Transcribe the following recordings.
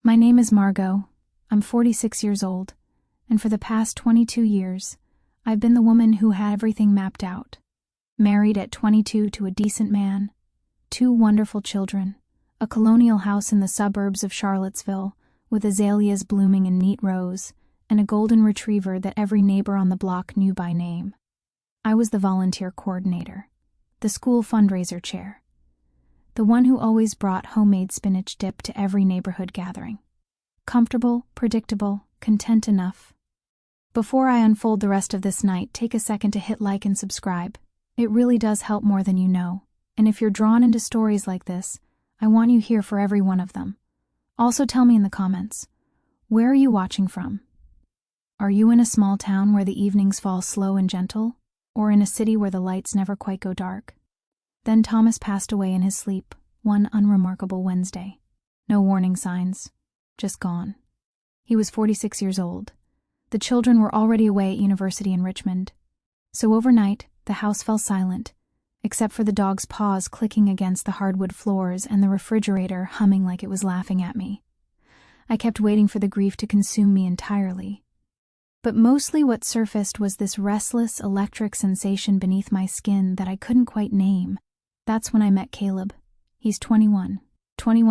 My name is Margot. I'm 46 years old, and for the past 22 years, I've been the woman who had everything mapped out. Married at 22 to a decent man, 2 wonderful children, a colonial house in the suburbs of Charlottesville with azaleas blooming in neat rows, and a golden retriever that every neighbor on the block knew by name. I was the volunteer coordinator, the school fundraiser chair, the one who always brought homemade spinach dip to every neighborhood gathering. Comfortable, predictable, content enough. Before I unfold the rest of this night, take a second to hit like and subscribe. It really does help more than you know, and if you're drawn into stories like this, I want you here for every one of them. Also tell me in the comments, where are you watching from? Are you in a small town where the evenings fall slow and gentle, or in a city where the lights never quite go dark? Then Thomas passed away in his sleep, one unremarkable Wednesday. No warning signs, just gone. He was 46 years old. The children were already away at university in Richmond. So overnight, the house fell silent, except for the dog's paws clicking against the hardwood floors and the refrigerator humming like it was laughing at me. I kept waiting for the grief to consume me entirely. But mostly what surfaced was this restless, electric sensation beneath my skin that I couldn't quite name. That's when I met Caleb. He's 21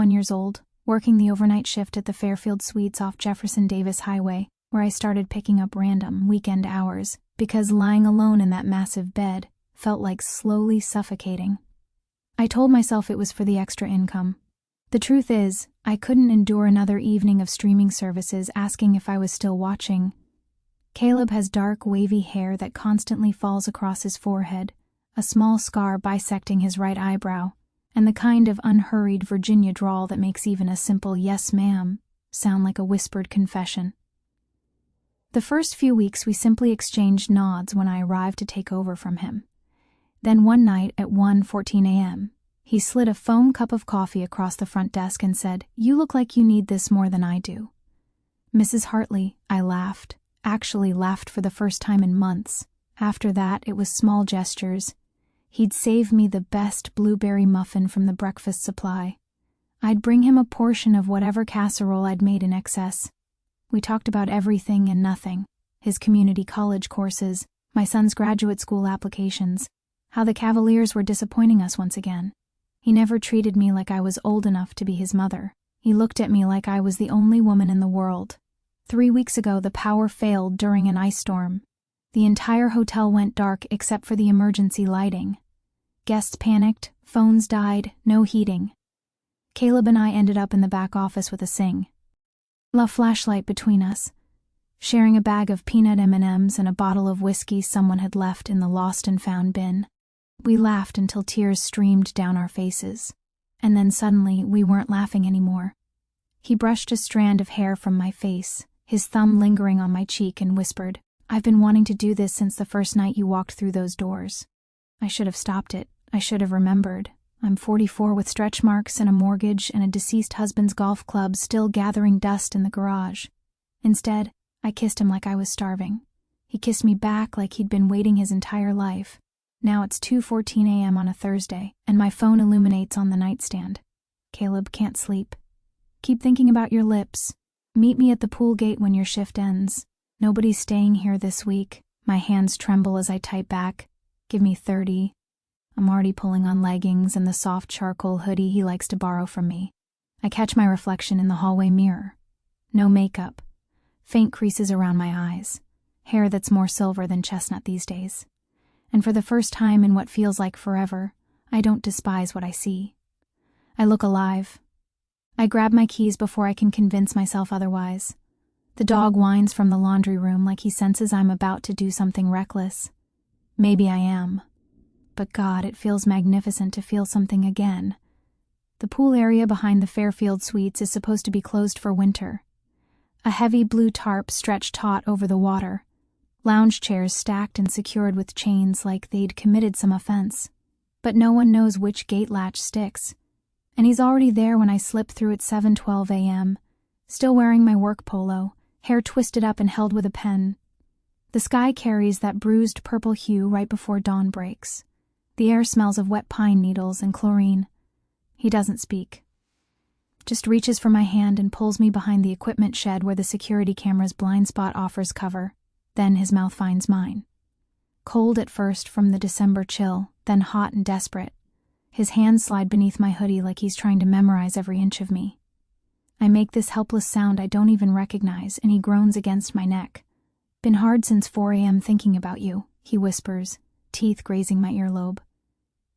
years old, working the overnight shift at the Fairfield Suites off Jefferson Davis Highway, where I started picking up random weekend hours because lying alone in that massive bed felt like slowly suffocating. I told myself it was for the extra income. The truth is, I couldn't endure another evening of streaming services asking if I was still watching. Caleb has dark, wavy hair that constantly falls across his forehead, a small scar bisecting his right eyebrow, and the kind of unhurried Virginia drawl that makes even a simple "yes, ma'am" sound like a whispered confession. The first few weeks we simply exchanged nods when I arrived to take over from him. Then one night at 1:14 a.m., he slid a foam cup of coffee across the front desk and said, "You look like you need this more than I do." "Mrs. Hartley," I laughed, actually laughed for the first time in months. After that, it was small gestures. He'd save me the best blueberry muffin from the breakfast supply. I'd bring him a portion of whatever casserole I'd made in excess. We talked about everything and nothing, his community college courses, my son's graduate school applications, how the Cavaliers were disappointing us once again. He never treated me like I was old enough to be his mother. He looked at me like I was the only woman in the world. 3 weeks ago, the power failed during an ice storm. The entire hotel went dark except for the emergency lighting. Guests panicked, phones died, no heating. Caleb and I ended up in the back office with a sing. A flashlight between us, sharing a bag of peanut M&Ms and a bottle of whiskey someone had left in the lost and found bin. We laughed until tears streamed down our faces. And then suddenly, we weren't laughing anymore. He brushed a strand of hair from my face, his thumb lingering on my cheek, and whispered, "I've been wanting to do this since the first night you walked through those doors." I should have stopped it. I should have remembered. I'm 44 with stretch marks and a mortgage and a deceased husband's golf club still gathering dust in the garage. Instead, I kissed him like I was starving. He kissed me back like he'd been waiting his entire life. Now it's 2:14 a.m. on a Thursday, and my phone illuminates on the nightstand. "Caleb, can't sleep. Keep thinking about your lips. Meet me at the pool gate when your shift ends. Nobody's staying here this week." My hands tremble as I type back, "Give me 30. I'm already pulling on leggings and the soft charcoal hoodie he likes to borrow from me. I catch my reflection in the hallway mirror. No makeup. Faint creases around my eyes. Hair that's more silver than chestnut these days. And for the first time in what feels like forever, I don't despise what I see. I look alive. I grab my keys before I can convince myself otherwise. The dog whines from the laundry room like he senses I'm about to do something reckless. Maybe I am. But God, it feels magnificent to feel something again. The pool area behind the Fairfield Suites is supposed to be closed for winter. A heavy blue tarp stretched taut over the water. Lounge chairs stacked and secured with chains like they'd committed some offense. But no one knows which gate latch sticks. And he's already there when I slip through at 7:12 a.m., still wearing my work polo, hair twisted up and held with a pen. The sky carries that bruised purple hue right before dawn breaks. The air smells of wet pine needles and chlorine. He doesn't speak. just reaches for my hand and pulls me behind the equipment shed where the security camera's blind spot offers cover. Then his mouth finds mine. Cold at first from the December chill, then hot and desperate. His hands slide beneath my hoodie like he's trying to memorize every inch of me. I make this helpless sound I don't even recognize, and he groans against my neck. "Been hard since 4 a.m. thinking about you," he whispers, teeth grazing my earlobe.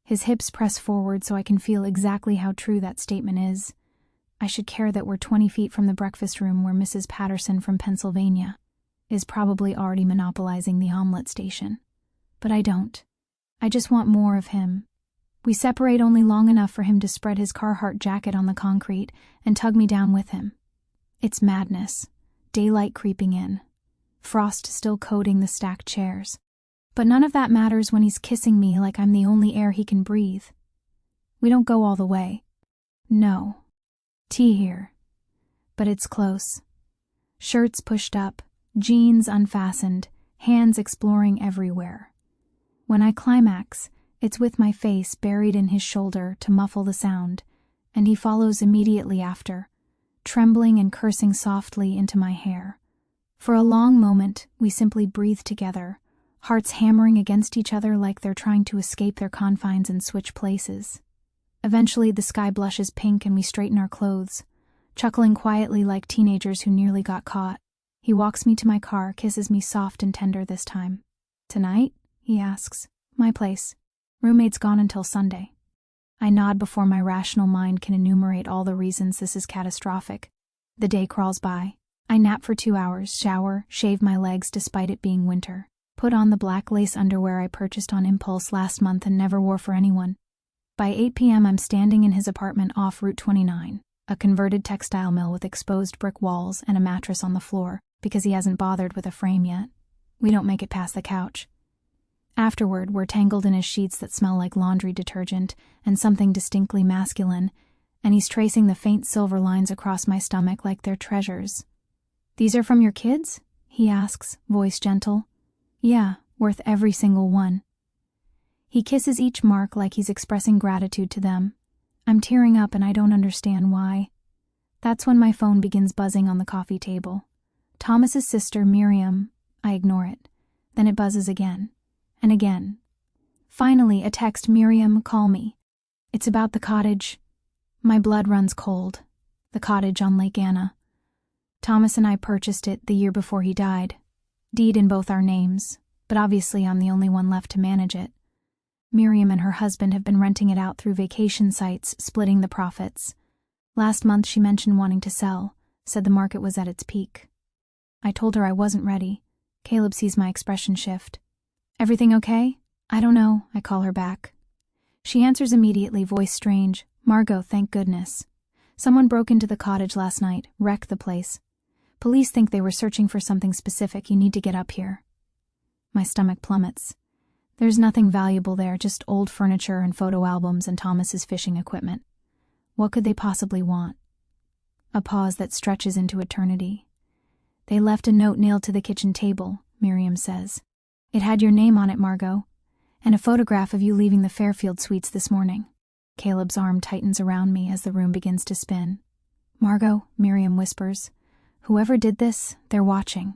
His hips press forward so I can feel exactly how true that statement is. I should care that we're 20 feet from the breakfast room where Mrs. Patterson from Pennsylvania is probably already monopolizing the omelet station. But I don't. I just want more of him. We separate only long enough for him to spread his Carhartt jacket on the concrete and tug me down with him. It's madness. Daylight creeping in. Frost still coating the stacked chairs. But none of that matters when he's kissing me like I'm the only air he can breathe. We don't go all the way. No. Tea here. But it's close. Shirts pushed up, jeans unfastened, hands exploring everywhere. When I climax, it's with my face buried in his shoulder to muffle the sound, and he follows immediately after, trembling and cursing softly into my hair. For a long moment, we simply breathe together, hearts hammering against each other like they're trying to escape their confines and switch places. Eventually, the sky blushes pink and we straighten our clothes, chuckling quietly like teenagers who nearly got caught. He walks me to my car, kisses me soft and tender this time. "Tonight?" he asks. "My place. Roommate's gone until Sunday." I nod before my rational mind can enumerate all the reasons this is catastrophic. The day crawls by. I nap for 2 hours, shower, shave my legs despite it being winter, put on the black lace underwear I purchased on impulse last month and never wore for anyone. By 8 p.m. I'm standing in his apartment off Route 29, a converted textile mill with exposed brick walls and a mattress on the floor, because he hasn't bothered with a frame yet. We don't make it past the couch. Afterward, we're tangled in his sheets that smell like laundry detergent and something distinctly masculine, and he's tracing the faint silver lines across my stomach like they're treasures. "These are from your kids?" he asks, voice gentle. "Yeah, worth every single one." He kisses each mark like he's expressing gratitude to them. I'm tearing up and I don't understand why. That's when my phone begins buzzing on the coffee table. Thomas's sister, Miriam. I ignore it. Then it buzzes again. And again. Finally, a text, "Miriam, call me. It's about the cottage." My blood runs cold. The cottage on Lake Anna. Thomas and I purchased it the year before he died. Deed in both our names, but obviously I'm the only one left to manage it. Miriam and her husband have been renting it out through vacation sites, splitting the profits. Last month she mentioned wanting to sell, said the market was at its peak. I told her I wasn't ready. Caleb sees my expression shift. "Everything okay?" "I don't know," I call her back. She answers immediately, voice strange. "Margot, thank goodness. Someone broke into the cottage last night, wrecked the place. Police think they were searching for something specific. You need to get up here." My stomach plummets. There's nothing valuable there, just old furniture and photo albums and Thomas's fishing equipment. What could they possibly want? A pause that stretches into eternity. "They left a note nailed to the kitchen table," Miriam says. "It had your name on it, Margot, and a photograph of you leaving the Fairfield Suites this morning." Caleb's arm tightens around me as the room begins to spin. "Margot," Miriam whispers, "whoever did this, they're watching."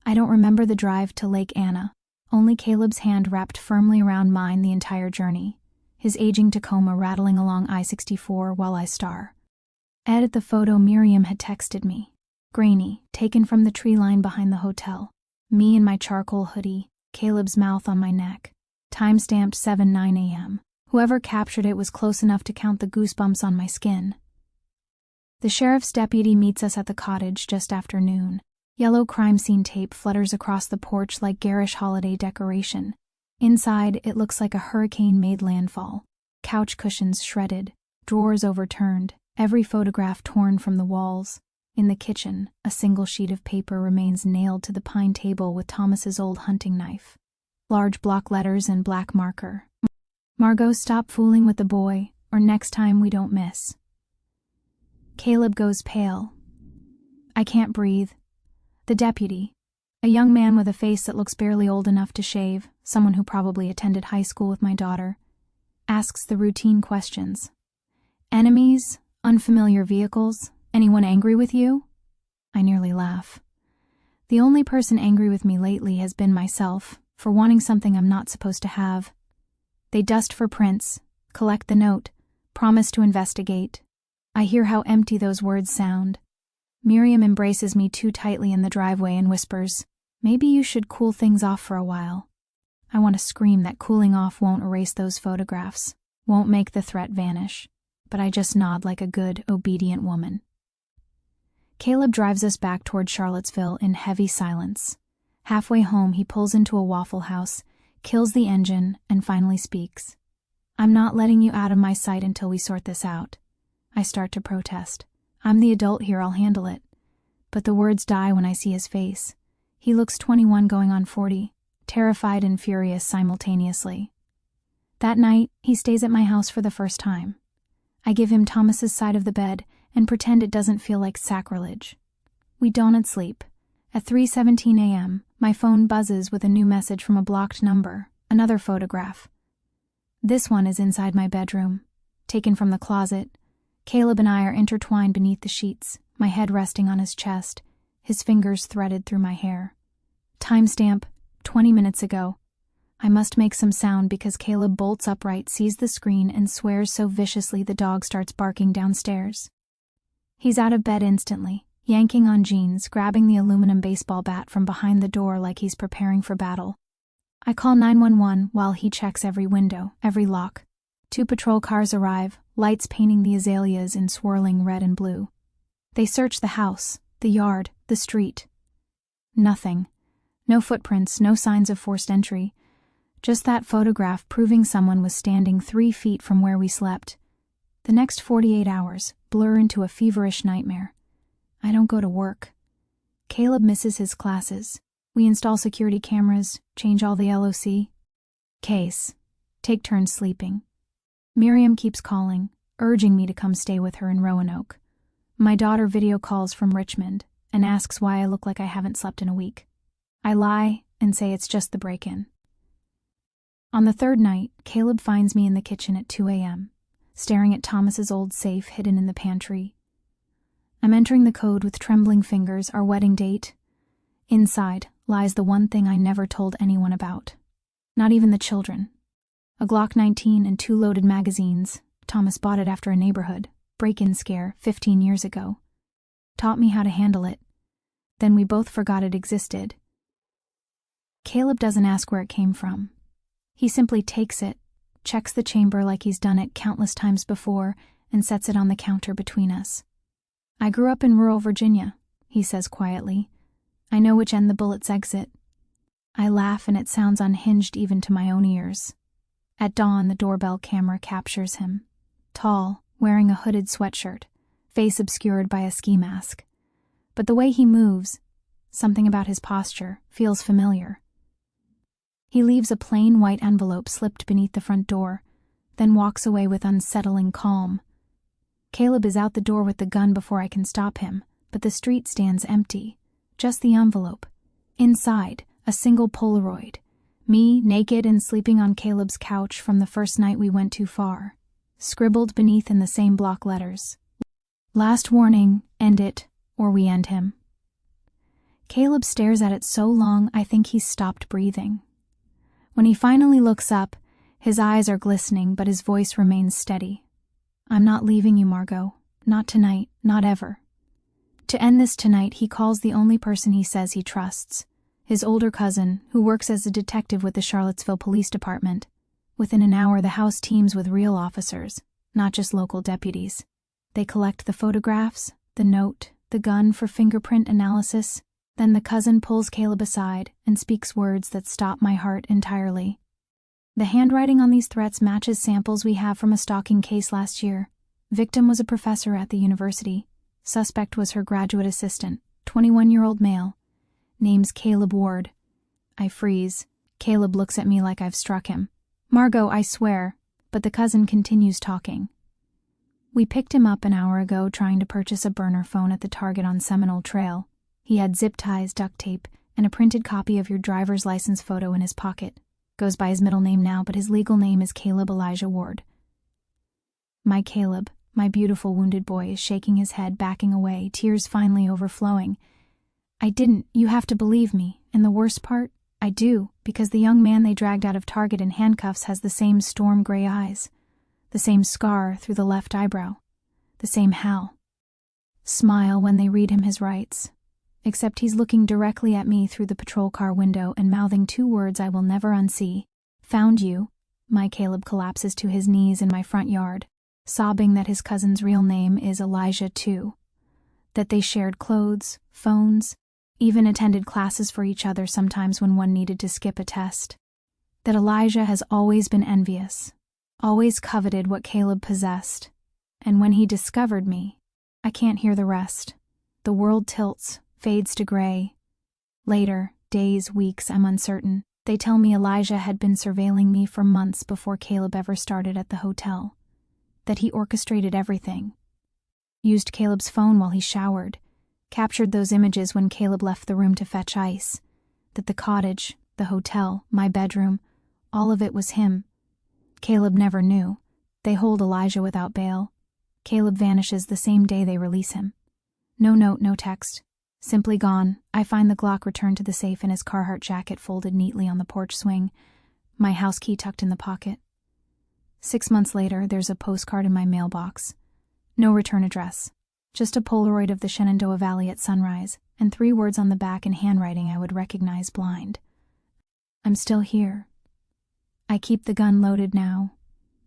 I don't remember the drive to Lake Anna, only Caleb's hand wrapped firmly around mine the entire journey, his aging Tacoma rattling along I-64 while I star. Edit the photo Miriam had texted me. Grainy, taken from the tree line behind the hotel. Me in my charcoal hoodie, Caleb's mouth on my neck. Time-stamped 7:09 a.m. Whoever captured it was close enough to count the goosebumps on my skin. The sheriff's deputy meets us at the cottage just after noon. Yellow crime scene tape flutters across the porch like garish holiday decoration. Inside, it looks like a hurricane made landfall. Couch cushions shredded, drawers overturned, every photograph torn from the walls. In the kitchen, a single sheet of paper remains nailed to the pine table with Thomas's old hunting knife. Large block letters in black marker. "Margot, stop fooling with the boy, or next time we don't miss." Caleb goes pale. I can't breathe. The deputy, a young man with a face that looks barely old enough to shave, someone who probably attended high school with my daughter, asks the routine questions. "Enemies?" Unfamiliar vehicles? Anyone angry with you? I nearly laugh. The only person angry with me lately has been myself, for wanting something I'm not supposed to have. They dust for prints, collect the note, promise to investigate. I hear how empty those words sound. Miriam embraces me too tightly in the driveway and whispers, "Maybe you should cool things off for a while." I want to scream that cooling off won't erase those photographs, won't make the threat vanish, but I just nod like a good, obedient woman. Caleb drives us back toward Charlottesville in heavy silence. Halfway home, he pulls into a Waffle House, kills the engine, and finally speaks. "I'm not letting you out of my sight until we sort this out." I start to protest. "I'm the adult here, I'll handle it." But the words die when I see his face. He looks 21 going on 40, terrified and furious simultaneously. That night, he stays at my house for the first time. I give him Thomas's side of the bed and pretend it doesn't feel like sacrilege. We don't sleep. At 3:17 a.m., my phone buzzes with a new message from a blocked number, another photograph. This one is inside my bedroom, taken from the closet. Caleb and I are intertwined beneath the sheets, my head resting on his chest, his fingers threaded through my hair. Timestamp, 20 minutes ago. I must make some sound because Caleb bolts upright, sees the screen, and swears so viciously the dog starts barking downstairs. He's out of bed instantly, yanking on jeans, grabbing the aluminum baseball bat from behind the door like he's preparing for battle. I call 911 while he checks every window, every lock. 2 patrol cars arrive, lights painting the azaleas in swirling red and blue. They search the house, the yard, the street. Nothing. No footprints, no signs of forced entry. Just that photograph proving someone was standing 3 feet from where we slept. The next 48 hours blur into a feverish nightmare. I don't go to work. Caleb misses his classes. We install security cameras, change all the LOC. Case. Take turns sleeping. Miriam keeps calling, urging me to come stay with her in Roanoke. My daughter video calls from Richmond and asks why I look like I haven't slept in a week. I lie and say it's just the break-in. On the 3rd night, Caleb finds me in the kitchen at 2 a.m., staring at Thomas's old safe hidden in the pantry. I'm entering the code with trembling fingers, our wedding date. Inside lies the one thing I never told anyone about. Not even the children. A Glock 19 and 2 loaded magazines. Thomas bought it after a neighborhood break-in scare 15 years ago. Taught me how to handle it. Then we both forgot it existed. Caleb doesn't ask where it came from. He simply takes it, checks the chamber like he's done it countless times before, and sets it on the counter between us. "I grew up in rural Virginia," he says quietly. "I know which end the bullets exit." I laugh and it sounds unhinged even to my own ears. At dawn, the doorbell camera captures him. Tall, wearing a hooded sweatshirt, face obscured by a ski mask. But the way he moves, something about his posture, feels familiar. He leaves a plain white envelope slipped beneath the front door, then walks away with unsettling calm. Caleb is out the door with the gun before I can stop him, but the street stands empty. Just the envelope. Inside, a single Polaroid. Me, naked and sleeping on Caleb's couch from the first night we went too far. Scribbled beneath in the same block letters. "Last warning, end it, or we end him." Caleb stares at it so long I think he's stopped breathing. When he finally looks up, his eyes are glistening but his voice remains steady. "I'm not leaving you, Margot. Not tonight, not ever." To end this tonight, he calls the only person he says he trusts. His older cousin, who works as a detective with the Charlottesville Police Department. Within an hour, the house teams with real officers, not just local deputies. They collect the photographs, the note, the gun for fingerprint analysis. Then the cousin pulls Caleb aside and speaks words that stop my heart entirely. The handwriting on these threats matches samples we have from a stalking case last year. Victim was a professor at the university. Suspect was her graduate assistant, 21-year-old male. Name's Caleb Ward. I freeze. Caleb looks at me like I've struck him. "Margot, I swear," but the cousin continues talking. "We picked him up an hour ago trying to purchase a burner phone at the Target on Seminole Trail. He had zip ties, duct tape, and a printed copy of your driver's license photo in his pocket. Goes by his middle name now, but his legal name is Caleb Elijah Ward." My Caleb, My beautiful wounded boy is shaking his head, backing away, tears finally overflowing. I didn't. You have to believe me. And the worst part? I do, because the young man they dragged out of Target in handcuffs has the same storm gray eyes, the same scar through the left eyebrow, the same Hal smile when they read him his rights. Except he's looking directly at me through the patrol car window and mouthing two words I will never unsee. Found you. My Caleb collapses to his knees in my front yard, sobbing that his cousin's real name is Elijah too. That they shared clothes, phones, even attended classes for each other sometimes when one needed to skip a test. That Elijah has always been envious, always coveted what Caleb possessed. And when he discovered me, I can't hear the rest. The world tilts, fades to gray. Later, days, weeks, I'm uncertain. They tell me Elijah had been surveilling me for months before Caleb ever started at the hotel. That he orchestrated everything. Used Caleb's phone while he showered. Captured those images when Caleb left the room to fetch ice. That the cottage, the hotel, my bedroom, all of it was him. Caleb never knew. They hold Elijah without bail. Caleb vanishes the same day they release him. No note, no text. Simply gone. I find the Glock returned to the safe and his Carhartt jacket folded neatly on the porch swing, my house key tucked in the pocket. 6 months later, there's a postcard in my mailbox. No return address. Just a Polaroid of the Shenandoah Valley at sunrise, and 3 words on the back in handwriting I would recognize blind. I'm still here. I keep the gun loaded now,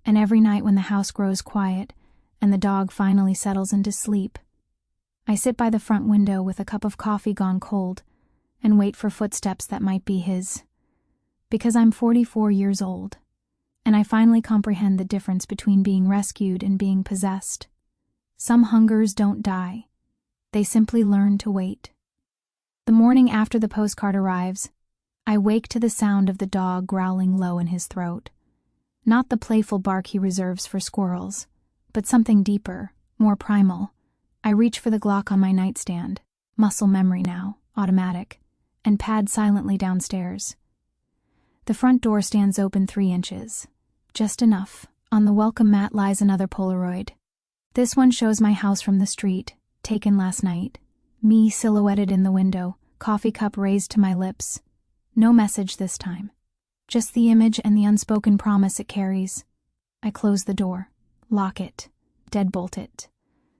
and every night when the house grows quiet and the dog finally settles into sleep, I sit by the front window with a cup of coffee gone cold and wait for footsteps that might be his. Because I'm 44 years old, and I finally comprehend the difference between being rescued and being possessed. Some hungers don't die. They simply learn to wait. The morning after the postcard arrives, I wake to the sound of the dog growling low in his throat. Not the playful bark he reserves for squirrels, but something deeper, more primal. I reach for the Glock on my nightstand, muscle memory now, automatic, and pad silently downstairs. The front door stands open 3 inches. Just enough. On the welcome mat lies another Polaroid. This one shows my house from the street, taken last night. Me silhouetted in the window, coffee cup raised to my lips. No message this time. Just the image and the unspoken promise it carries. I close the door, lock it, deadbolt it,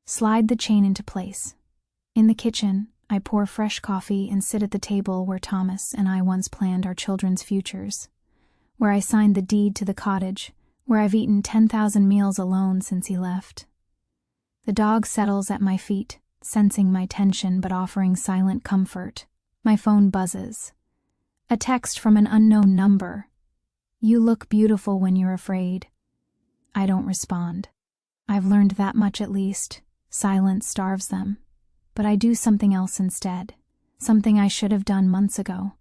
slide the chain into place. In the kitchen, I pour fresh coffee and sit at the table where Thomas and I once planned our children's futures. Where I signed the deed to the cottage, where I've eaten 10,000 meals alone since he left. The dog settles at my feet, sensing my tension but offering silent comfort. My phone buzzes. A text from an unknown number. You look beautiful when you're afraid. I don't respond. I've learned that much at least. Silence starves them. But I do something else instead. Something I should have done months ago.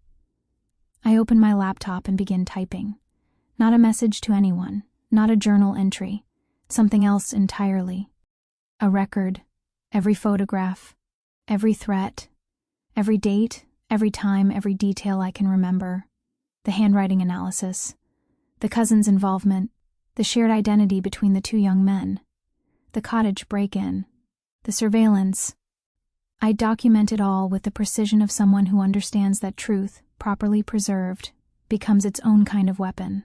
I open my laptop and begin typing. Not a message to anyone. Not a journal entry. Something else entirely. A record. Every photograph. Every threat. Every date. Every time, every detail I can remember. The handwriting analysis. The cousin's involvement. The shared identity between the 2 young men. The cottage break-in. The surveillance. I document it all with the precision of someone who understands that truth, properly preserved, becomes its own kind of weapon.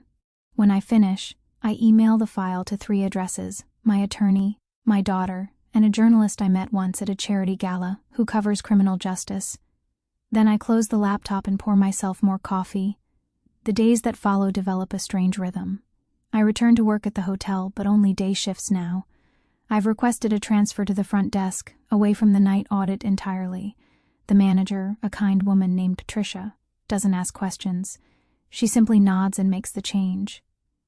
When I finish, I email the file to 3 addresses: my attorney, my daughter, and a journalist I met once at a charity gala who covers criminal justice. Then I close the laptop and pour myself more coffee. The days that follow develop a strange rhythm. I return to work at the hotel, but only day shifts now. I've requested a transfer to the front desk, away from the night audit entirely. The manager, a kind woman named Patricia, doesn't ask questions. She simply nods and makes the change.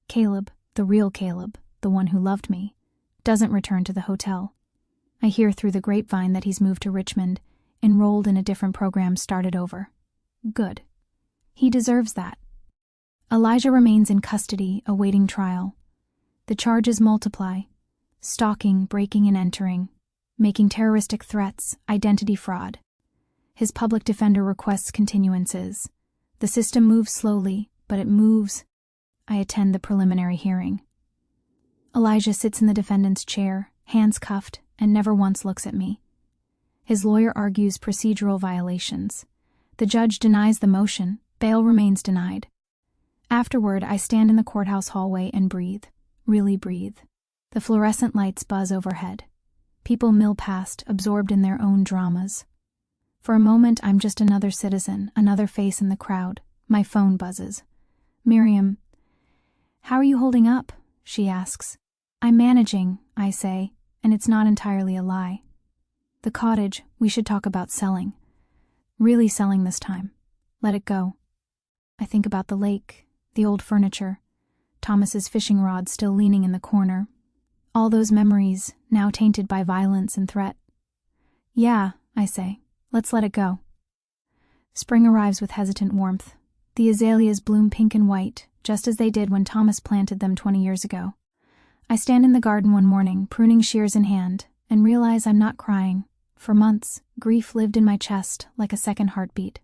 Caleb, the real Caleb, the one who loved me, doesn't return to the hotel. I hear through the grapevine that he's moved to Richmond, enrolled in a different program, started over. Good. He deserves that. Elijah remains in custody, awaiting trial. The charges multiply: stalking, breaking and entering, making terroristic threats, identity fraud. His public defender requests continuances. The system moves slowly, but it moves. I attend the preliminary hearing. Elijah sits in the defendant's chair, hands cuffed, and never once looks at me. His lawyer argues procedural violations. The judge denies the motion, bail remains denied. Afterward, I stand in the courthouse hallway and breathe, really breathe. The fluorescent lights buzz overhead. People mill past, absorbed in their own dramas. For a moment, I'm just another citizen, another face in the crowd. My phone buzzes. Miriam. How are you holding up? She asks. I'm managing, I say, and it's not entirely a lie. The cottage, we should talk about selling. Really selling this time. Let it go. I think about the lake, the old furniture, Thomas's fishing rod still leaning in the corner. All those memories, now tainted by violence and threat. Yeah, I say, let's let it go. Spring arrives with hesitant warmth. The azaleas bloom pink and white, just as they did when Thomas planted them 20 years ago. I stand in the garden one morning, pruning shears in hand, and realize I'm not crying. For months, grief lived in my chest like a second heartbeat.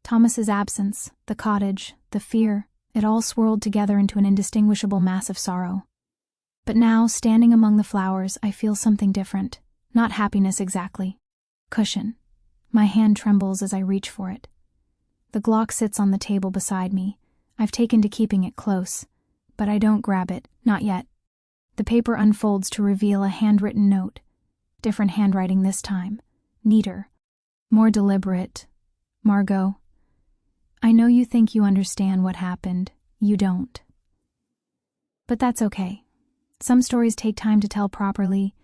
Thomas's absence, the cottage, the fear, it all swirled together into an indistinguishable mass of sorrow. But now, standing among the flowers, I feel something different. Not happiness exactly. Cushion. My hand trembles as I reach for it. The Glock sits on the table beside me. I've taken to keeping it close, but I don't grab it, not yet. The paper unfolds to reveal a handwritten note. Different handwriting this time. Neater. More deliberate. Margot. I know you think you understand what happened. You don't. But that's okay. Some stories take time to tell properly.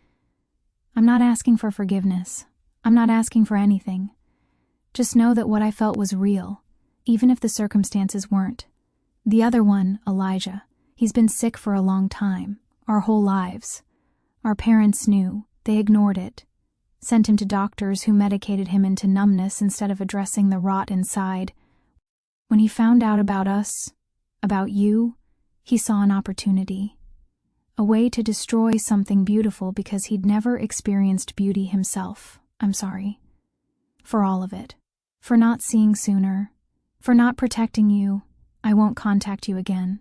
I'm not asking for forgiveness. I'm not asking for anything. Just know that what I felt was real, even if the circumstances weren't. The other one, Elijah, he's been sick for a long time, our whole lives. Our parents knew, they ignored it. Sent him to doctors who medicated him into numbness instead of addressing the rot inside. When he found out about us, about you, he saw an opportunity. A way to destroy something beautiful because he'd never experienced beauty himself. I'm sorry. For all of it. For not seeing sooner. For not protecting you. I won't contact you again.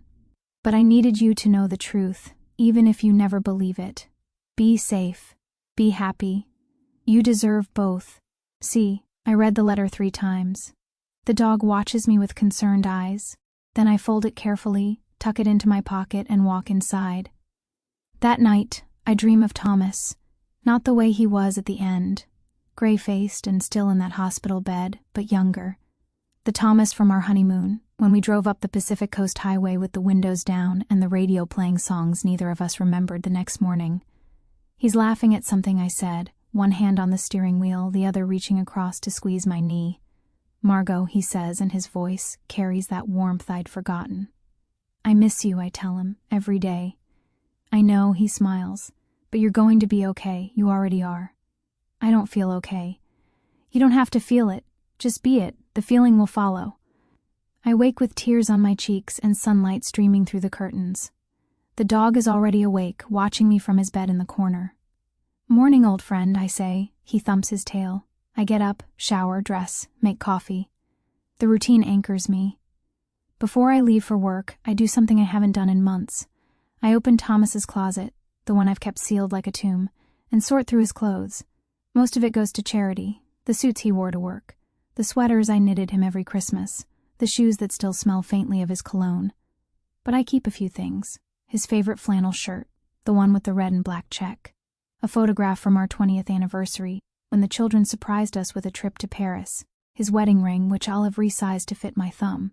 But I needed you to know the truth, even if you never believe it. Be safe. Be happy. You deserve both. See, I read the letter 3 times. The dog watches me with concerned eyes. Then I fold it carefully, tuck it into my pocket, and walk inside. That night, I dream of Thomas. Not the way he was at the end. Gray-faced and still in that hospital bed, but younger. The Thomas from our honeymoon, when we drove up the Pacific Coast Highway with the windows down and the radio playing songs neither of us remembered the next morning. He's laughing at something I said, one hand on the steering wheel, the other reaching across to squeeze my knee. Margot, he says, and his voice carries that warmth I'd forgotten. I miss you, I tell him, every day. I know, he smiles, but you're going to be okay, you already are. I don't feel okay. You don't have to feel it, just be it, the feeling will follow. I wake with tears on my cheeks and sunlight streaming through the curtains. The dog is already awake, watching me from his bed in the corner. Morning, old friend, I say. He thumps his tail. I get up, shower, dress, make coffee. The routine anchors me. Before I leave for work, I do something I haven't done in months. I open Thomas's closet, the one I've kept sealed like a tomb, and sort through his clothes. Most of it goes to charity, the suits he wore to work, the sweaters I knitted him every Christmas, the shoes that still smell faintly of his cologne. But I keep a few things. His favorite flannel shirt, the one with the red and black check. A photograph from our 20th anniversary, when the children surprised us with a trip to Paris. His wedding ring, which I'll have resized to fit my thumb.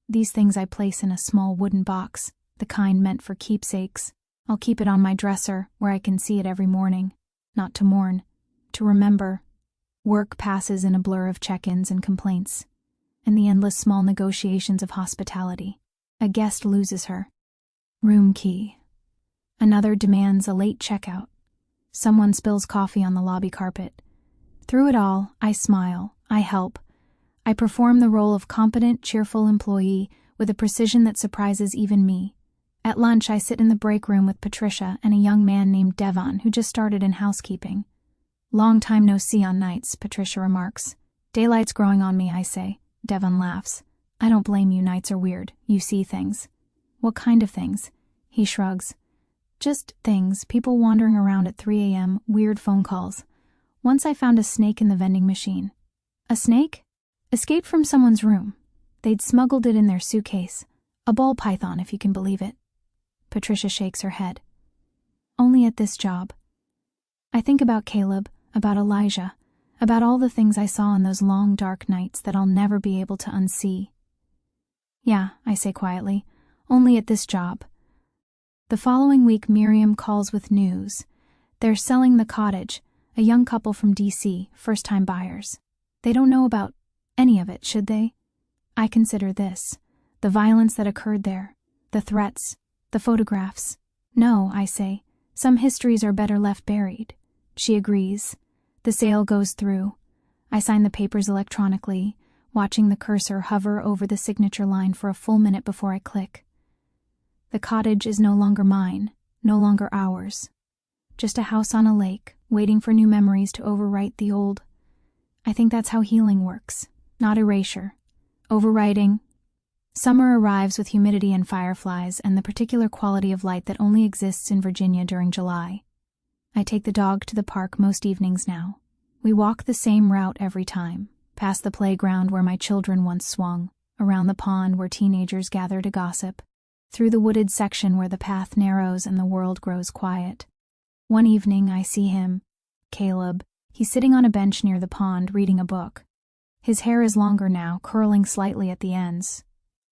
These things I place in a small wooden box, the kind meant for keepsakes. I'll keep it on my dresser, where I can see it every morning. Not to mourn, to remember. Work passes in a blur of check-ins and complaints, and the endless small negotiations of hospitality. A guest loses her. Room key. Another demands a late checkout. Someone spills coffee on the lobby carpet. Through it all, I smile, I help. I perform the role of competent, cheerful employee with a precision that surprises even me. At lunch, I sit in the break room with Patricia and a young man named Devon who just started in housekeeping. Long time no see on nights, Patricia remarks. Daylight's growing on me, I say. Devon laughs. I don't blame you, nights are weird. You see things. What kind of things? He shrugs. Just things, people wandering around at 3 a.m., weird phone calls. Once I found a snake in the vending machine. A snake? Escaped from someone's room. They'd smuggled it in their suitcase. A ball python, if you can believe it. Patricia shakes her head. Only at this job. I think about Caleb, about Elijah, about all the things I saw in those long dark nights that I'll never be able to unsee. Yeah, I say quietly, only at this job. The following week Miriam calls with news. They're selling the cottage, a young couple from D.C., first-time buyers. They don't know about any of it, should they? I consider this, the violence that occurred there, the threats, the photographs. No, I say, some histories are better left buried. She agrees. The sale goes through. I sign the papers electronically, watching the cursor hover over the signature line for a full minute before I click. The cottage is no longer mine, no longer ours. Just a house on a lake, waiting for new memories to overwrite the old. I think that's how healing works, not erasure. Overwriting. Summer arrives with humidity and fireflies and the particular quality of light that only exists in Virginia during July. I take the dog to the park most evenings now. We walk the same route every time, past the playground where my children once swung, around the pond where teenagers gather to gossip, through the wooded section where the path narrows and the world grows quiet. One evening I see him, Caleb. He's sitting on a bench near the pond reading a book. His hair is longer now, curling slightly at the ends.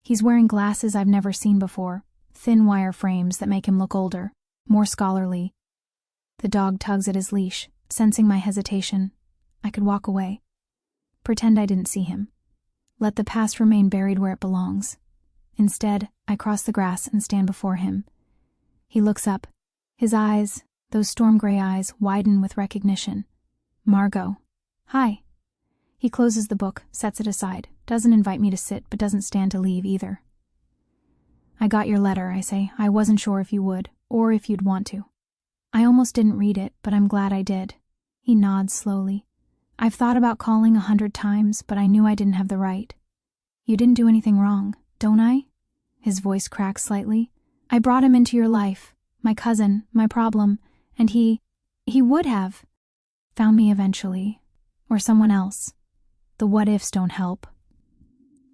He's wearing glasses I've never seen before, thin wire frames that make him look older, more scholarly. The dog tugs at his leash, sensing my hesitation. I could walk away. Pretend I didn't see him. Let the past remain buried where it belongs. Instead, I cross the grass and stand before him. He looks up. His eyes, those storm-gray eyes, widen with recognition. Margot. Hi. He closes the book, sets it aside, doesn't invite me to sit, but doesn't stand to leave either. I got your letter, I say. I wasn't sure if you would, or if you'd want to. I almost didn't read it, but I'm glad I did. He nods slowly. I've thought about calling 100 times, but I knew I didn't have the right. You didn't do anything wrong, don't I? His voice cracks slightly. I brought him into your life, my cousin, my problem, and he would have found me eventually, or someone else. The what-ifs don't help.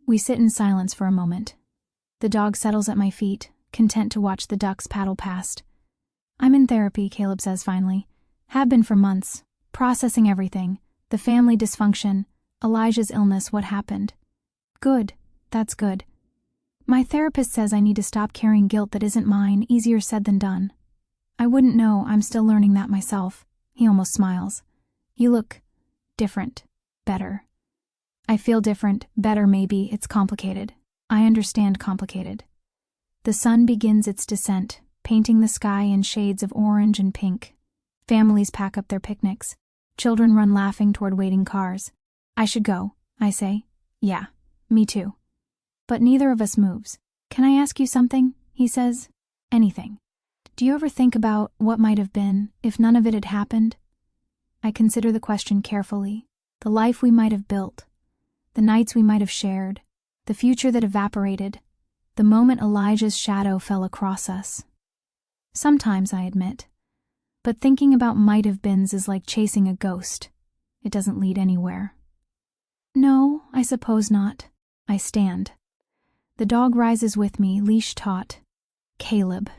We sit in silence for a moment. The dog settles at my feet, content to watch the ducks paddle past. I'm in therapy, Caleb says finally. Have been for months, processing everything, the family dysfunction, Elijah's illness, what happened. Good, that's good. My therapist says I need to stop carrying guilt that isn't mine, easier said than done. I wouldn't know, I'm still learning that myself. He almost smiles. You look different, better. I feel different, better maybe, it's complicated. I understand complicated. The sun begins its descent, painting the sky in shades of orange and pink. Families pack up their picnics. Children run laughing toward waiting cars. I should go, I say. Yeah, me too. But neither of us moves. Can I ask you something? He says. Anything. Do you ever think about what might have been if none of it had happened? I consider the question carefully. The life we might have built. The nights we might have shared. The future that evaporated. The moment Elijah's shadow fell across us. Sometimes, I admit. But thinking about might-have-beens is like chasing a ghost. It doesn't lead anywhere. No, I suppose not. I stand. The dog rises with me, leash taut. Caleb.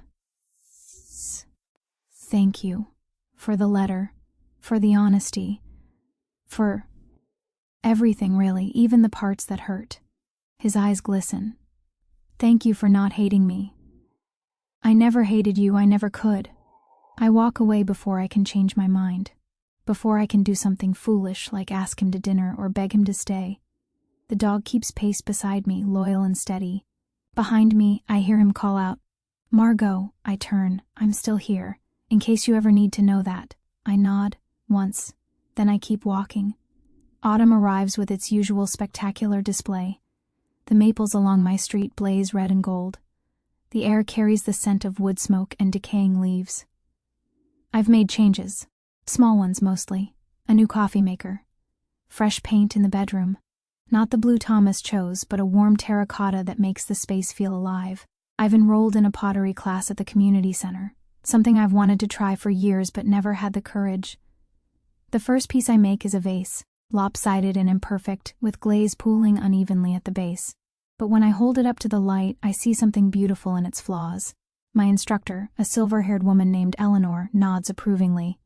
Thank you. For the letter. For the honesty. For everything, really, even the parts that hurt. His eyes glisten. Thank you for not hating me. I never hated you, I never could. I walk away before I can change my mind. Before I can do something foolish like ask him to dinner or beg him to stay. The dog keeps pace beside me, loyal and steady. Behind me, I hear him call out, Margot. I turn. I'm still here, in case you ever need to know that. I nod, once. Then I keep walking. Autumn arrives with its usual spectacular display. The maples along my street blaze red and gold. The air carries the scent of wood smoke and decaying leaves. I've made changes. Small ones mostly. A new coffee maker. Fresh paint in the bedroom. Not the blue Thomas chose, but a warm terracotta that makes the space feel alive. I've enrolled in a pottery class at the community center. something I've wanted to try for years but never had the courage. The first piece I make is a vase, lopsided and imperfect, with glaze pooling unevenly at the base. But when I hold it up to the light, I see something beautiful in its flaws. My instructor, a silver-haired woman named Eleanor, nods approvingly.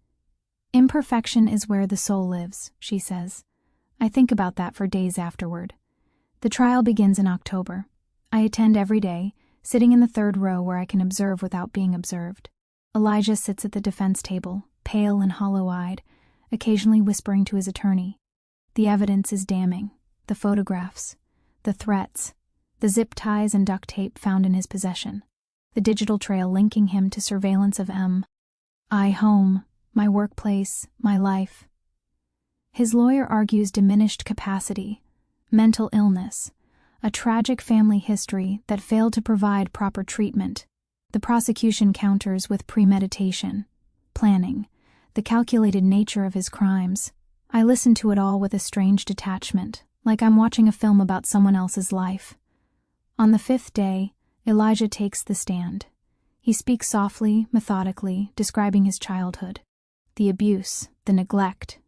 "Imperfection is where the soul lives," she says. I think about that for days afterward. The trial begins in October. I attend every day, sitting in the third row where I can observe without being observed. Elijah sits at the defense table, pale and hollow-eyed, occasionally whispering to his attorney. The evidence is damning. The photographs, the threats, the zip ties and duct tape found in his possession, the digital trail linking him to surveillance of I home, my workplace, my life. His lawyer argues diminished capacity, mental illness, a tragic family history that failed to provide proper treatment. The prosecution counters with premeditation, planning, the calculated nature of his crimes. I listen to it all with a strange detachment, like I'm watching a film about someone else's life. On the fifth day, Elijah takes the stand. He speaks softly, methodically, describing his childhood. The abuse, the neglect,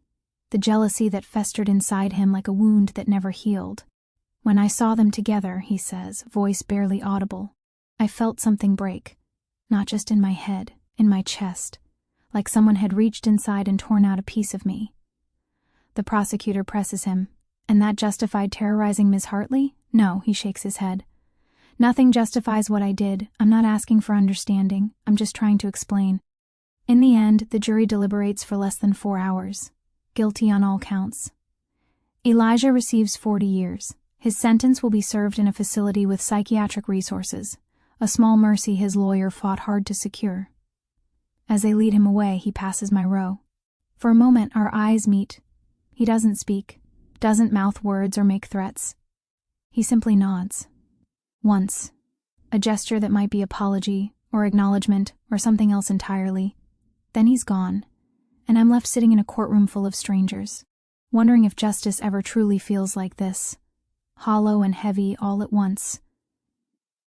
the jealousy that festered inside him like a wound that never healed. "When I saw them together," he says, voice barely audible, "I felt something break. Not just in my head, in my chest, like someone had reached inside and torn out a piece of me." The prosecutor presses him. "And that justified terrorizing Ms. Hartley?" "No," he shakes his head. "Nothing justifies what I did. I'm not asking for understanding. I'm just trying to explain." In the end, the jury deliberates for less than 4 hours. Guilty on all counts. Elijah receives 40 years. His sentence will be served in a facility with psychiatric resources, a small mercy his lawyer fought hard to secure. As they lead him away, he passes my row. For a moment, our eyes meet. He doesn't speak, doesn't mouth words or make threats. He simply nods. Once, a gesture that might be apology or acknowledgement or something else entirely. Then he's gone, and I'm left sitting in a courtroom full of strangers, wondering if justice ever truly feels like this, hollow and heavy all at once.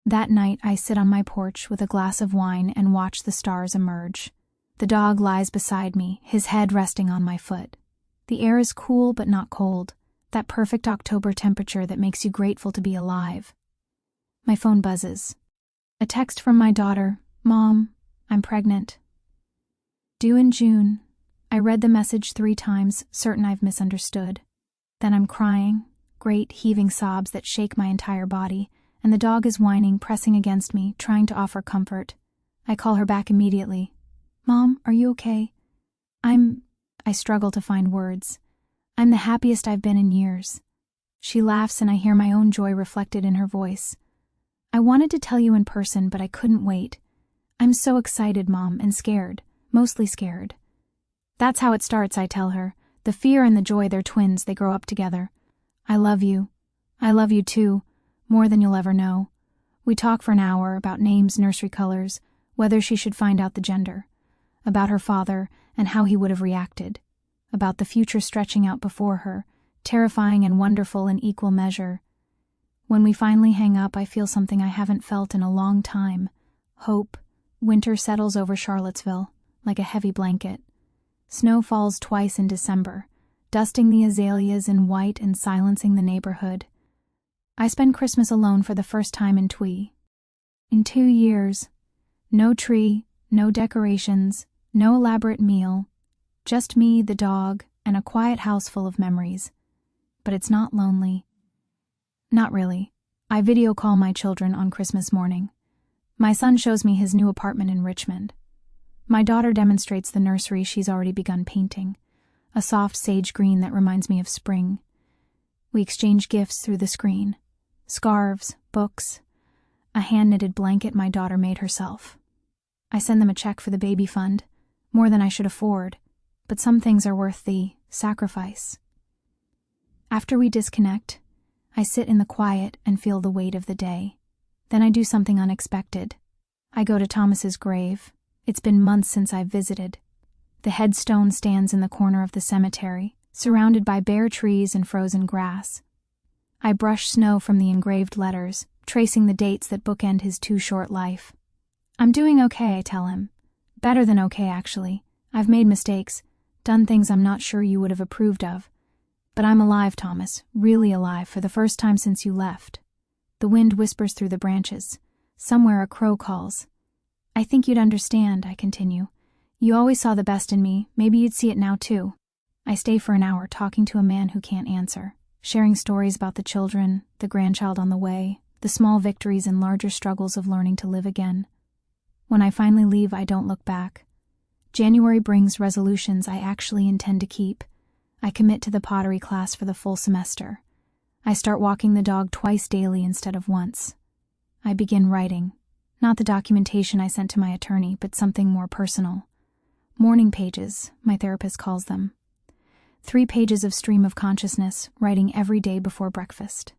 That night, I sit on my porch with a glass of wine and watch the stars emerge. The dog lies beside me, his head resting on my foot. The air is cool but not cold, that perfect October temperature that makes you grateful to be alive. My phone buzzes. A text from my daughter, "Mom, I'm pregnant." Due in June. I read the message 3 times, certain I've misunderstood. Then I'm crying, great heaving sobs that shake my entire body, and the dog is whining, pressing against me, trying to offer comfort. I call her back immediately. "Mom, are you okay?" I struggle to find words. "I'm the happiest I've been in years." She laughs and I hear my own joy reflected in her voice. "I wanted to tell you in person, but I couldn't wait. I'm so excited, Mom, and scared, mostly scared." That's how it starts, I tell her. The fear and the joy, they're twins, they grow up together. "I love you. I love you too, more than you'll ever know." We talk for an hour about names, nursery colors, whether she should find out the gender, about her father and how he would have reacted, about the future stretching out before her, terrifying and wonderful in equal measure. When we finally hang up, I feel something I haven't felt in a long time. Hope. Winter settles over Charlottesville, like a heavy blanket. Snow falls twice in December, dusting the azaleas in white and silencing the neighborhood. I spend Christmas alone for the first time in Twee. In 2 years. No tree, no decorations, no elaborate meal. Just me, the dog, and a quiet house full of memories. But it's not lonely. Not really. I video call my children on Christmas morning. My son shows me his new apartment in Richmond. My daughter demonstrates the nursery she's already begun painting, a soft sage green that reminds me of spring. We exchange gifts through the screen. Scarves, books, a hand-knitted blanket my daughter made herself. I send them a check for the baby fund, more than I should afford, but some things are worth the sacrifice. After we disconnect, I sit in the quiet and feel the weight of the day. Then I do something unexpected. I go to Thomas's grave. It's been months since I've visited. The headstone stands in the corner of the cemetery, surrounded by bare trees and frozen grass. I brush snow from the engraved letters, tracing the dates that bookend his too short life. "I'm doing okay," I tell him. Better than okay, actually. I've made mistakes, done things I'm not sure you would have approved of. But I'm alive, Thomas, really alive, for the first time since you left. The wind whispers through the branches. Somewhere a crow calls. I think you'd understand, I continue. You always saw the best in me, maybe you'd see it now too. I stay for an hour talking to a man who can't answer, sharing stories about the children, the grandchild on the way, the small victories and larger struggles of learning to live again. When I finally leave, I don't look back. January brings resolutions I actually intend to keep. I commit to the pottery class for the full semester. I start walking the dog twice daily instead of once. I begin writing, not the documentation I sent to my attorney, but something more personal. Morning pages, my therapist calls them. 3 pages of stream of consciousness, writing every day before breakfast.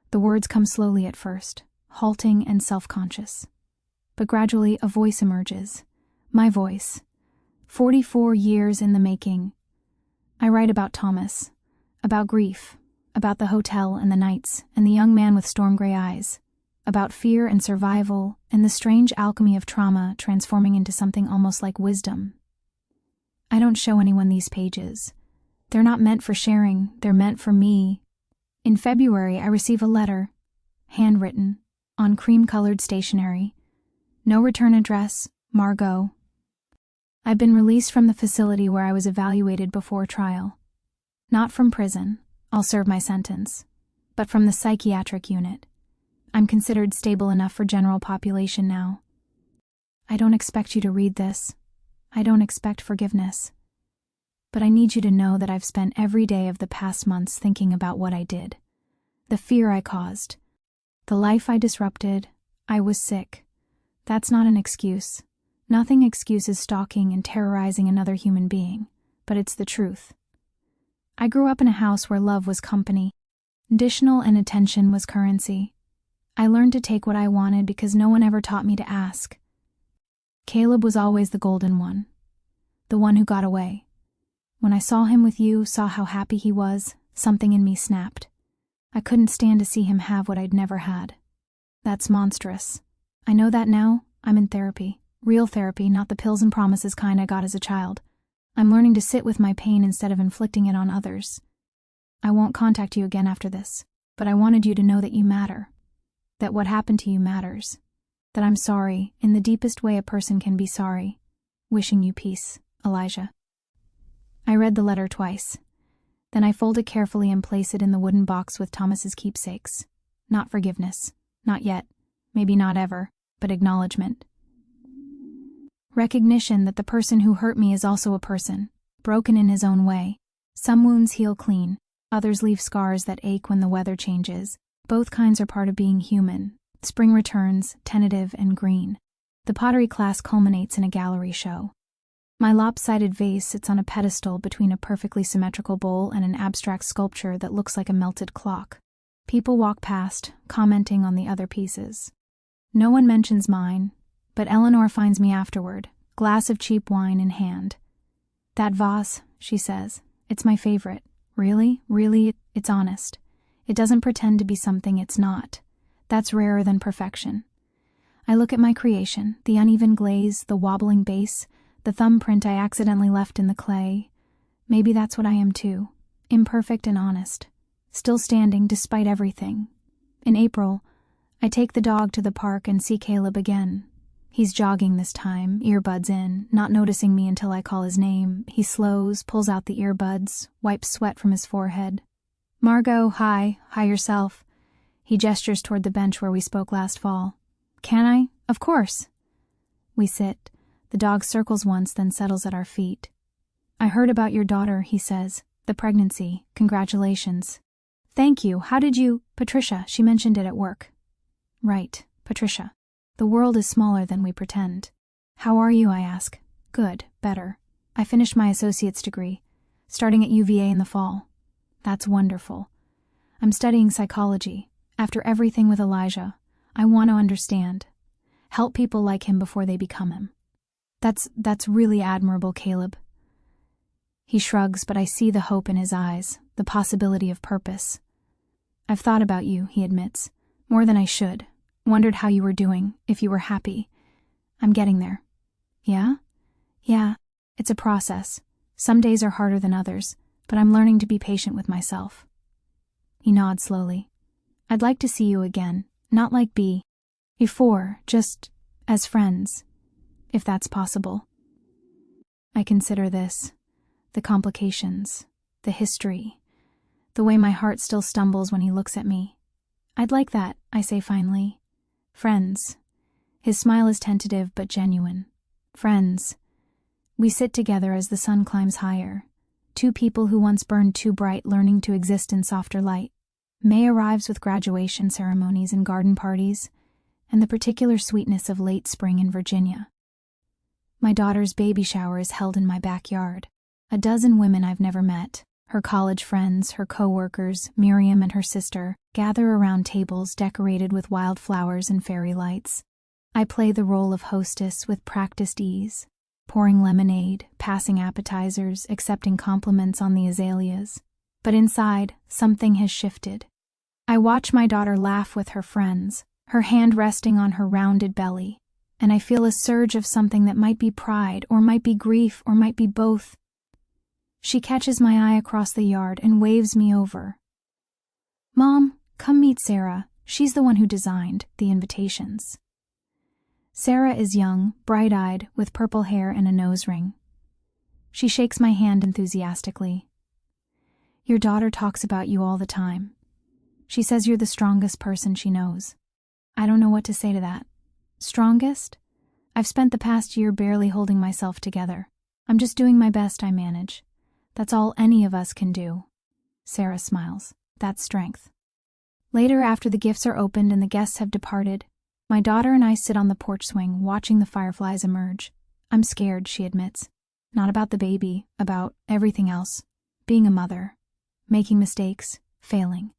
The words come slowly at first, halting and self-conscious. But gradually a voice emerges. My voice. 44 years in the making. I write about Thomas, about grief, about the hotel and the nights and the young man with storm gray eyes, about fear and survival and the strange alchemy of trauma transforming into something almost like wisdom. I don't show anyone these pages. They're not meant for sharing, they're meant for me. In February, I receive a letter, handwritten, on cream-colored stationery. No return address, Margot. I've been released from the facility where I was evaluated before trial. Not from prison, I'll serve my sentence, but from the psychiatric unit. I'm considered stable enough for general population now. I don't expect you to read this. I don't expect forgiveness. But I need you to know that I've spent every day of the past months thinking about what I did, the fear I caused, the life I disrupted. I was sick. That's not an excuse. Nothing excuses stalking and terrorizing another human being, but it's the truth. I grew up in a house where love was company. Additional and attention was currency. I learned to take what I wanted because no one ever taught me to ask. Caleb was always the golden one, the one who got away. When I saw him with you, saw how happy he was, something in me snapped. I couldn't stand to see him have what I'd never had. That's monstrous. I know that now. I'm in therapy. Real therapy, not the pills and promises kind I got as a child. I'm learning to sit with my pain instead of inflicting it on others. I won't contact you again after this, but I wanted you to know that you matter. That what happened to you matters. That I'm sorry, in the deepest way a person can be sorry. Wishing you peace, Elijah. I read the letter twice. Then I fold it carefully and place it in the wooden box with Thomas's keepsakes. Not forgiveness. Not yet. Maybe not ever. But acknowledgement. Recognition that the person who hurt me is also a person, broken in his own way. Some wounds heal clean. Others leave scars that ache when the weather changes. Both kinds are part of being human. Spring returns, tentative and green. The pottery class culminates in a gallery show. My lopsided vase sits on a pedestal between a perfectly symmetrical bowl and an abstract sculpture that looks like a melted clock. People walk past, commenting on the other pieces. No one mentions mine, but Eleanor finds me afterward, glass of cheap wine in hand. That vase, she says, it's my favorite. Really, it's honest. It doesn't pretend to be something it's not. That's rarer than perfection. I look at my creation, the uneven glaze, the wobbling base, the thumbprint I accidentally left in the clay. Maybe that's what I am too, imperfect and honest, still standing despite everything. In April, I take the dog to the park and see Caleb again. He's jogging this time, earbuds in, not noticing me until I call his name. He slows, pulls out the earbuds, wipes sweat from his forehead. Margot, hi yourself. He gestures toward the bench where we spoke last fall. Can I? Of course. We sit. The dog circles once, then settles at our feet. I heard about your daughter, he says. The pregnancy. Congratulations. Thank you. How did you... Patricia, she mentioned it at work. Right, Patricia. The world is smaller than we pretend. How are you, I ask. Good, better. I finished my associate's degree, starting at UVA in the fall. That's wonderful. I'm studying psychology. After everything with Elijah, I want to understand. Help people like him before they become him. That's really admirable, Caleb. He shrugs, but I see the hope in his eyes, the possibility of purpose. I've thought about you, he admits, more than I should. Wondered how you were doing, if you were happy. I'm getting there. Yeah? Yeah, it's a process. Some days are harder than others, but I'm learning to be patient with myself. He nods slowly. I'd like to see you again, not like before, just as friends, if that's possible. I consider this, the complications, the history, the way my heart still stumbles when he looks at me. I'd like that, I say finally. Friends. His smile is tentative but genuine. Friends. We sit together as the sun climbs higher. Two people who once burned too bright learning to exist in softer light. May arrives with graduation ceremonies and garden parties, and the particular sweetness of late spring in Virginia. My daughter's baby shower is held in my backyard. A dozen women I've never met, her college friends, her co-workers, Miriam and her sister, gather around tables decorated with wildflowers and fairy lights. I play the role of hostess with practiced ease, pouring lemonade, passing appetizers, accepting compliments on the azaleas. But inside, something has shifted. I watch my daughter laugh with her friends, her hand resting on her rounded belly, and I feel a surge of something that might be pride, or might be grief, or might be both. She catches my eye across the yard and waves me over. Mom, come meet Sarah. She's the one who designed the invitations. Sarah is young, bright-eyed, with purple hair and a nose ring. She shakes my hand enthusiastically. Your daughter talks about you all the time. She says you're the strongest person she knows. I don't know what to say to that. Strongest? I've spent the past year barely holding myself together. I'm just doing my best, I manage. That's all any of us can do. Sarah smiles. That's strength. Later, after the gifts are opened and the guests have departed, my daughter and I sit on the porch swing, watching the fireflies emerge. I'm scared, she admits. Not about the baby, about everything else. Being a mother. Making mistakes. Failing.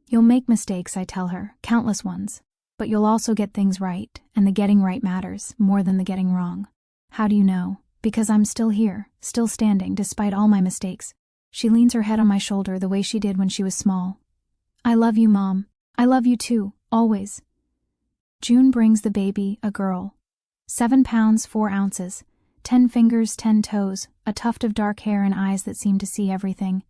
You'll make mistakes, I tell her, countless ones. But you'll also get things right, and the getting right matters more than the getting wrong. How do you know? Because I'm still here, still standing, despite all my mistakes. She leans her head on my shoulder the way she did when she was small. I love you, Mom. I love you too, always. June brings the baby, a girl. 7 pounds, 4 ounces, 10 fingers, 10 toes, a tuft of dark hair and eyes that seem to see everything.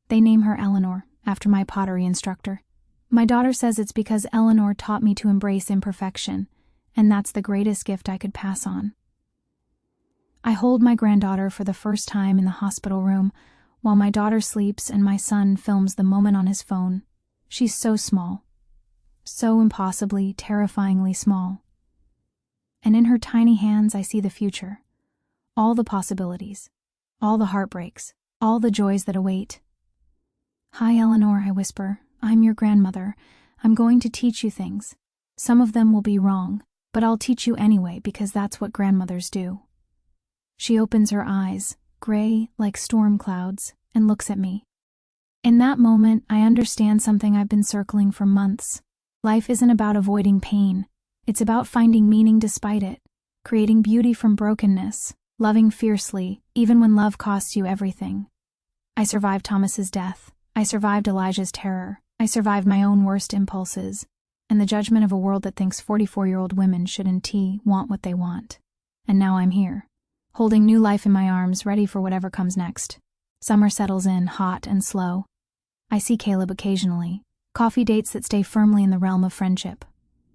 They name her Eleanor, after my pottery instructor. My daughter says it's because Eleanor taught me to embrace imperfection, and that's the greatest gift I could pass on. I hold my granddaughter for the first time in the hospital room, while my daughter sleeps and my son films the moment on his phone. She's so small. So impossibly, terrifyingly small. And in her tiny hands I see the future. All the possibilities. All the heartbreaks. All the joys that await. Hi, Eleanor, I whisper. I'm your grandmother. I'm going to teach you things. Some of them will be wrong, but I'll teach you anyway because that's what grandmothers do. She opens her eyes, gray like storm clouds, and looks at me. In that moment, I understand something I've been circling for months. Life isn't about avoiding pain. It's about finding meaning despite it, creating beauty from brokenness, loving fiercely, even when love costs you everything. I survived Thomas's death. I survived Elijah's terror. I survived my own worst impulses, and the judgment of a world that thinks 44-year-old women should want what they want. And now I'm here, holding new life in my arms, ready for whatever comes next. Summer settles in, hot and slow. I see Caleb occasionally. Coffee dates that stay firmly in the realm of friendship.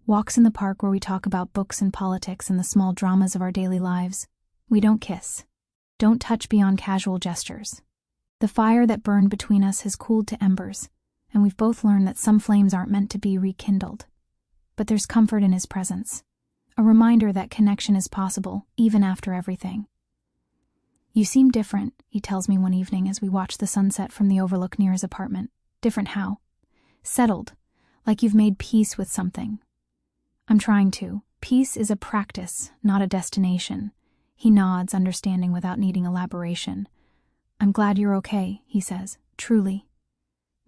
Walks in the park where we talk about books and politics and the small dramas of our daily lives. We don't kiss. Don't touch beyond casual gestures. The fire that burned between us has cooled to embers, and we've both learned that some flames aren't meant to be rekindled. But there's comfort in his presence. A reminder that connection is possible, even after everything. You seem different, he tells me one evening as we watch the sunset from the overlook near his apartment. Different how? Settled, like you've made peace with something. I'm trying to. Peace is a practice, not a destination. He nods, understanding without needing elaboration. I'm glad you're okay, he says, truly.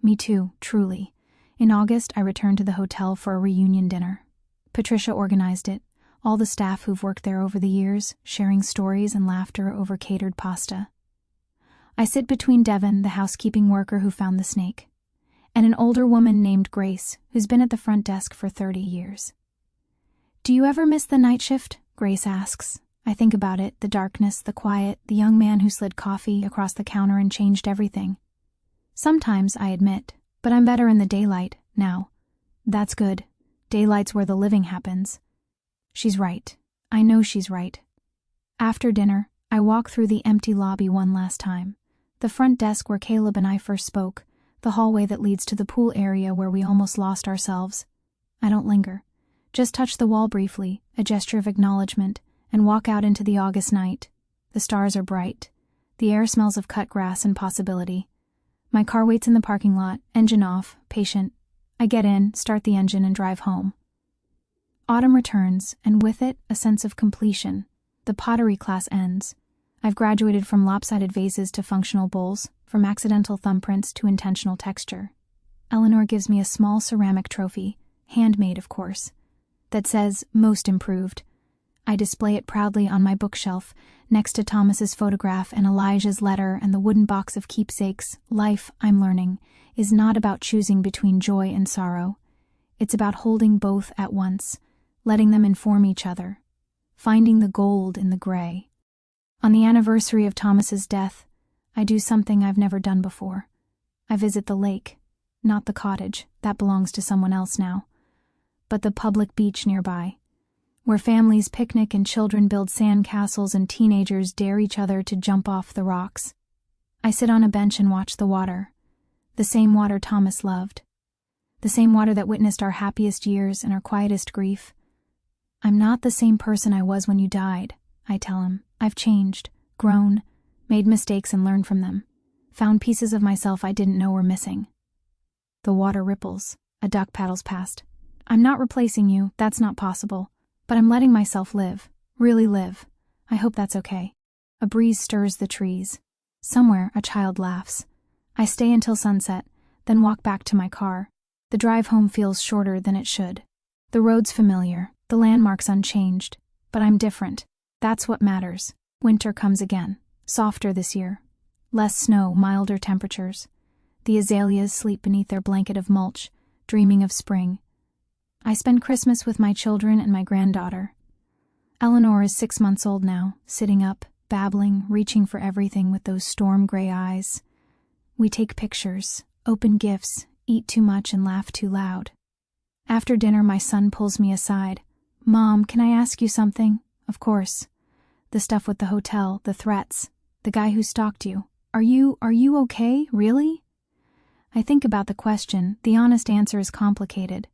Me too, truly. In August, I returned to the hotel for a reunion dinner. Patricia organized it, all the staff who've worked there over the years, sharing stories and laughter over catered pasta. I sit between Devon, the housekeeping worker who found the snake, and an older woman named Grace, who's been at the front desk for 30 years. Do you ever miss the night shift? Grace asks. I think about it, the darkness, the quiet, the young man who slid coffee across the counter and changed everything. Sometimes, I admit, but I'm better in the daylight, now. That's good. Daylight's where the living happens. She's right. I know she's right. After dinner, I walk through the empty lobby one last time. The front desk where Caleb and I first spoke, the hallway that leads to the pool area where we almost lost ourselves. I don't linger. Just touch the wall briefly, a gesture of acknowledgement, and walk out into the August night. The stars are bright. The air smells of cut grass and possibility. My car waits in the parking lot, engine off, patient. I get in, start the engine, and drive home. Autumn returns, and with it, a sense of completion. The pottery class ends. I've graduated from lopsided vases to functional bowls, from accidental thumbprints to intentional texture. Eleanor gives me a small ceramic trophy, handmade of course, that says, "Most improved." I display it proudly on my bookshelf, next to Thomas's photograph and Elijah's letter and the wooden box of keepsakes. Life, I'm learning, is not about choosing between joy and sorrow. It's about holding both at once, letting them inform each other, finding the gold in the gray. On the anniversary of Thomas's death, I do something I've never done before. I visit the lake, not the cottage, that belongs to someone else now, but the public beach nearby, where families picnic and children build sand castles and teenagers dare each other to jump off the rocks. I sit on a bench and watch the water, the same water Thomas loved, the same water that witnessed our happiest years and our quietest grief. "I'm not the same person I was when you died," I tell him. "I've changed, grown, made mistakes and learned from them, found pieces of myself I didn't know were missing." The water ripples. A duck paddles past. "I'm not replacing you, that's not possible. But I'm letting myself live, really live. I hope that's okay." A breeze stirs the trees. Somewhere, a child laughs. I stay until sunset, then walk back to my car. The drive home feels shorter than it should. The road's familiar, the landmarks unchanged, but I'm different. That's what matters. Winter comes again, softer this year. Less snow, milder temperatures. The azaleas sleep beneath their blanket of mulch, dreaming of spring. I spend Christmas with my children and my granddaughter. Eleanor is 6 months old now, sitting up, babbling, reaching for everything with those storm-gray eyes. We take pictures, open gifts, eat too much and laugh too loud. After dinner, my son pulls me aside. "Mom, can I ask you something?" "Of course." "The stuff with the hotel, the threats, the guy who stalked you. Are you okay, really?" I think about the question. The honest answer is complicated.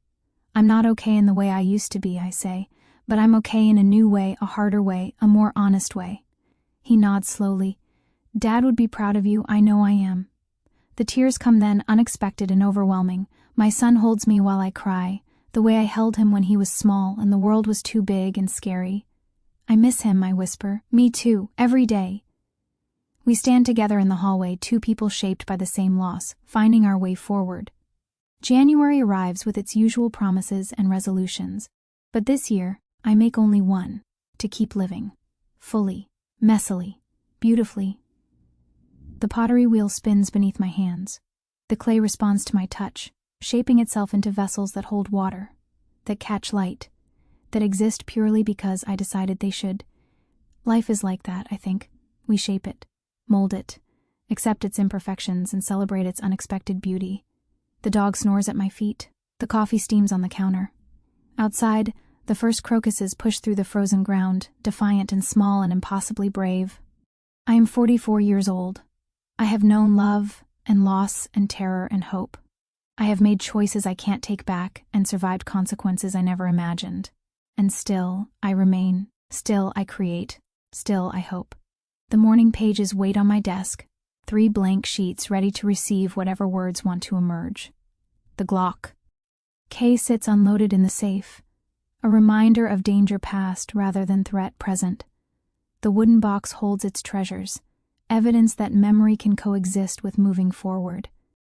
I'm not okay in the way I used to be, I say, but I'm okay in a new way, a harder way, a more honest way. He nods slowly. "Dad would be proud of you, I know I am." The tears come then, unexpected and overwhelming. My son holds me while I cry, the way I held him when he was small and the world was too big and scary. "I miss him," I whisper. "Me too, every day." We stand together in the hallway, two people shaped by the same loss, finding our way forward. January arrives with its usual promises and resolutions, but this year I make only one: to keep living. Fully, messily, beautifully. The pottery wheel spins beneath my hands. The clay responds to my touch, shaping itself into vessels that hold water, that catch light, that exist purely because I decided they should. Life is like that, I think. We shape it, mold it, accept its imperfections, and celebrate its unexpected beauty. The dog snores at my feet. The coffee steams on the counter. Outside, the first crocuses push through the frozen ground, defiant and small and impossibly brave. I am 44 years old. I have known love and loss and terror and hope. I have made choices I can't take back and survived consequences I never imagined. And still, I remain. Still, I create. Still, I hope. The morning pages wait on my desk, 3 blank sheets ready to receive whatever words want to emerge. The Glock. Kay sits unloaded in the safe, a reminder of danger past rather than threat present. The wooden box holds its treasures, evidence that memory can coexist with moving forward.